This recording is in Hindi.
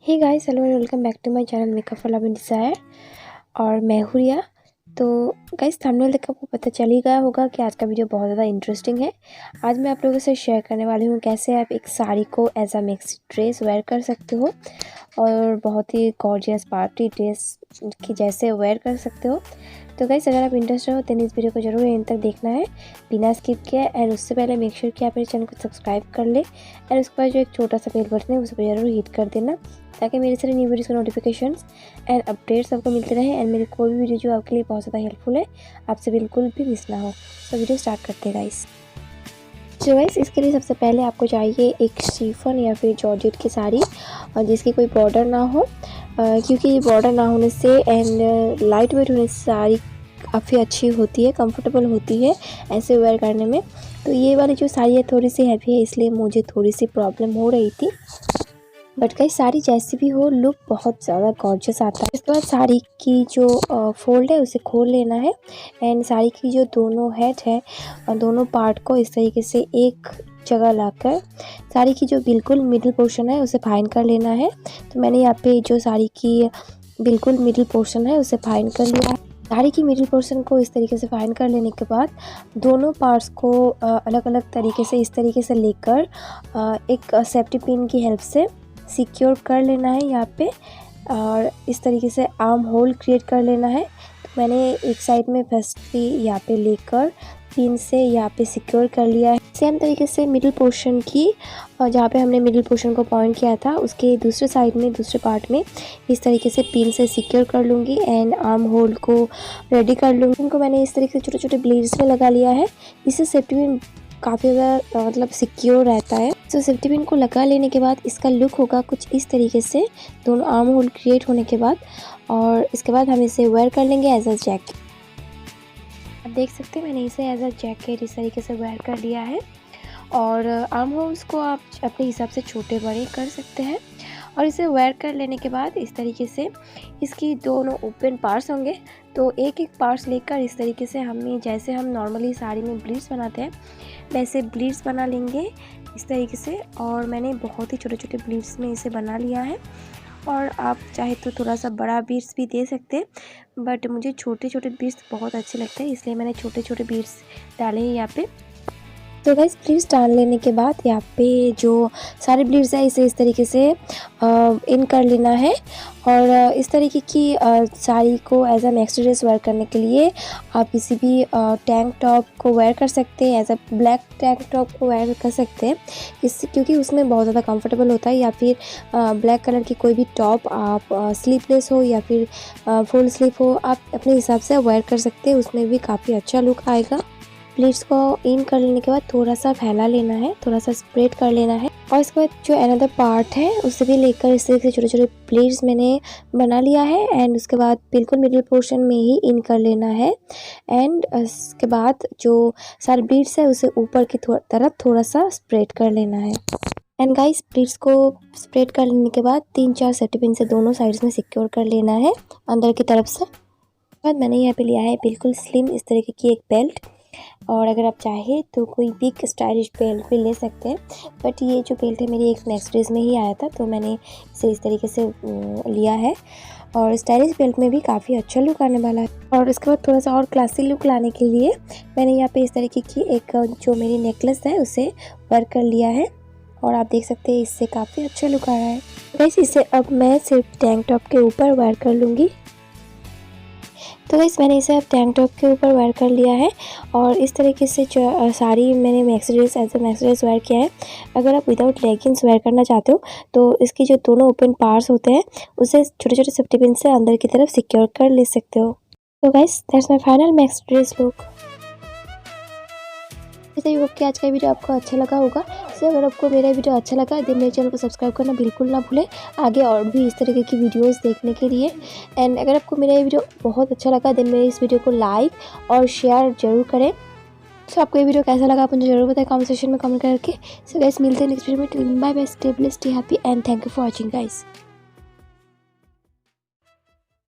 Hey guys, hello and welcome back to my channel makeup for love and desire. और मैं हूँ रिया। तो गाइस, थंबनेल देख आपको पता चल ही गया होगा कि आज का वीडियो बहुत ज़्यादा इंटरेस्टिंग है। आज मैं आप लोगों से शेयर करने वाली हूँ कैसे आप एक साड़ी को as a maxi dress wear कर सकते हो और बहुत ही गॉर्जियस पार्टी ड्रेस की जैसे वेयर कर सकते हो। तो गाइस, अगर आप इंटरेस्टेड हो तो इस वीडियो को जरूर एंड तक देखना है बिना स्किप किए। एंड उससे पहले मेक श्योर कि आप मेरे चैनल को सब्सक्राइब कर ले एंड उसके बाद जो एक छोटा सा बेल बटन है उस पर जरूर हिट कर देना ताकि मेरे सारे न्यू वीडियोस के नोटिफिकेशंस एंड अपडेट्स आपको मिलते रहे एंड मेरी कोई भी वीडियो जो आपके लिए बहुत ज़्यादा हेल्पफुल है आपसे बिल्कुल भी मिस ना हो। तो वीडियो स्टार्ट करते हैं गाइस। तो गाइस, इसके लिए सबसे पहले आपको चाहिए एक शिफॉन या फिर जॉर्जेट की साड़ी और जिसकी कोई बॉर्डर ना हो, क्योंकि बॉर्डर ना होने से एंड लाइट वेट होने से साड़ी काफ़ी अच्छी होती है, कंफर्टेबल होती है ऐसे वेयर करने में। तो ये वाली जो साड़ी है थोड़ी सी हैवी है, इसलिए मुझे थोड़ी सी प्रॉब्लम हो रही थी। बट गाइस, साड़ी जैसी भी हो लुक बहुत ज़्यादा गॉर्जियस आता है। इसके बाद साड़ी की जो फोल्ड है उसे खोल लेना है एंड साड़ी की जो दोनों हेड है और दोनों पार्ट को इस तरीके से एक जगह लाकर साड़ी की जो बिल्कुल मिडिल पोर्शन है उसे फाइन कर लेना है। तो मैंने यहाँ पे जो साड़ी की बिल्कुल मिडिल पोर्शन है उसे फाइन कर लिया है। साड़ी की मिडिल पोर्शन को इस तरीके से फाइन कर लेने के बाद दोनों पार्ट्स को अलग अलग तरीके से इस तरीके से लेकर एक सेफ्टी पिन की हेल्प से सिक्योर कर लेना है यहाँ पे और इस तरीके से आर्म होल क्रिएट कर लेना है। तो मैंने एक साइड में फर्स्टली यहाँ पे लेकर पिन से यहाँ पे सिक्योर कर लिया है। सेम तरीके से मिडिल पोर्शन की जहाँ पे हमने मिडिल पोर्शन को पॉइंट किया था उसके दूसरे साइड में दूसरे पार्ट में इस तरीके से पिन से सिक्योर कर लूँगी एंड आर्म होल को रेडी कर लूँगी। इनको मैंने इस तरीके से छोटे छोटे ब्लेड्स में लगा लिया है। इससे सेफ्टी पिन काफ़ी ज़्यादा मतलब सिक्योर रहता है। तो सेफ्टी पिन को लगा लेने के बाद इसका लुक होगा कुछ इस तरीके से दोनों आर्म होल क्रिएट होने के बाद, और इसके बाद हम इसे वेयर कर लेंगे एज अ जैकेट। आप देख सकते हैं मैंने इसे एज अ जैकेट इस तरीके से वेयर कर लिया है और आर्म होल्स को आप अपने हिसाब से छोटे बड़े कर सकते हैं। और इसे वेयर कर लेने के बाद इस तरीके से इसकी दोनों ओपन पार्ट्स होंगे, तो एक एक पार्ट्स लेकर इस तरीके से हमें जैसे हम नॉर्मली साड़ी में ब्लीड्स बनाते हैं वैसे ब्लीड्स बना लेंगे इस तरीके से। और मैंने बहुत ही छोटे छोटे ब्लीड्स में इसे बना लिया है और आप चाहे तो थोड़ा सा बड़ा बीड्स भी दे सकते हैं, बट मुझे छोटे छोटे बीड्स बहुत अच्छे लगते हैं इसलिए मैंने छोटे छोटे बीड्स डाले हैं यहाँ पे। तो गाइस, ब्लीड्स डाल लेने के बाद यहाँ पे जो सारे ब्लीड्स है इसे इस तरीके से इन कर लेना है। और इस तरीके की साड़ी को as a maxi dress wear करने के लिए आप किसी भी टैंक टॉप को वेयर कर सकते हैं, as a black tank top को वेयर कर सकते हैं इससे, क्योंकि उसमें बहुत ज़्यादा कंफर्टेबल होता है। या फिर ब्लैक कलर की कोई भी टॉप आप स्लीवलेस हो या फिर फुल स्लीव हो आप अपने हिसाब से वेयर कर सकते हैं, उसमें भी काफ़ी अच्छा लुक आएगा। प्लेट्स को इन कर लेने के बाद थोड़ा सा फैला लेना है, थोड़ा सा स्प्रेड कर लेना है और इसके बाद जो अनदर पार्ट है उसे भी लेकर इस तरीके से छोटे छोटे प्लेट्स मैंने बना लिया है एंड उसके बाद बिल्कुल मिडिल पोर्शन में ही इन कर लेना है। एंड उसके बाद जो सारे प्लेट्स है उसे ऊपर की तरफ थोड़ा सा स्प्रेड कर लेना है। एंड गाइस, प्लेट्स को स्प्रेड कर लेने के बाद 3-4 सेफ्टी पिन से दोनों साइड्स में सिक्योर कर लेना है अंदर की तरफ से। बाद मैंने यहाँ पे लिया है बिल्कुल स्लिम इस तरीके की एक बेल्ट, और अगर आप चाहें तो कोई बिग स्टाइलिश बेल्ट भी ले सकते हैं, बट ये जो बेल्ट है मेरी एक मैक्सी ड्रेस में ही आया था तो मैंने इसे इस तरीके से लिया है और स्टाइलिश बेल्ट में भी काफ़ी अच्छा लुक आने वाला है। और इसके बाद थोड़ा सा और क्लासी लुक लाने के लिए मैंने यहाँ पे इस तरीके की एक जो मेरी नेकलेस है उसे वर्क कर लिया है और आप देख सकते हैं इससे काफ़ी अच्छा लुक आ रहा है। वैसे इसे अब मैं सिर्फ टैंक टॉप के ऊपर वेयर कर लूँगी। तो गाइस, मैंने इसे अब टैंक टॉप के ऊपर वेयर कर लिया है और इस तरीके से जो साड़ी मैंने maxi dress as a maxi dress wear किया है। अगर आप विदाउट लेगिंग्स वेयर करना चाहते हो तो इसकी जो दोनों ओपन पार्ट्स होते हैं उसे छोटे छोटे सेफ्टी पिन से अंदर की तरफ सिक्योर कर ले सकते हो। तो guys, that's my final maxi dress look. जैसे ही होप कि आज का वीडियो आपको अच्छा लगा होगा। तो अगर आपको मेरा वीडियो अच्छा लगा तो मेरे चैनल को सब्सक्राइब करना बिल्कुल ना भूलें आगे और भी इस तरीके की वीडियोस देखने के लिए। एंड अगर आपको मेरा ये वीडियो बहुत अच्छा लगा देन मेरे इस वीडियो को लाइक और शेयर जरूर करें। तो आपको ये वीडियो कैसा लगा आप मुझे जरूर बताएं कमेंट सेक्शन में कमेंट करके। सो गाइस, मिलते हैं नेक्स्ट वीडियो में। Bye bye, stay blessed, stay happy and thank you for watching guys.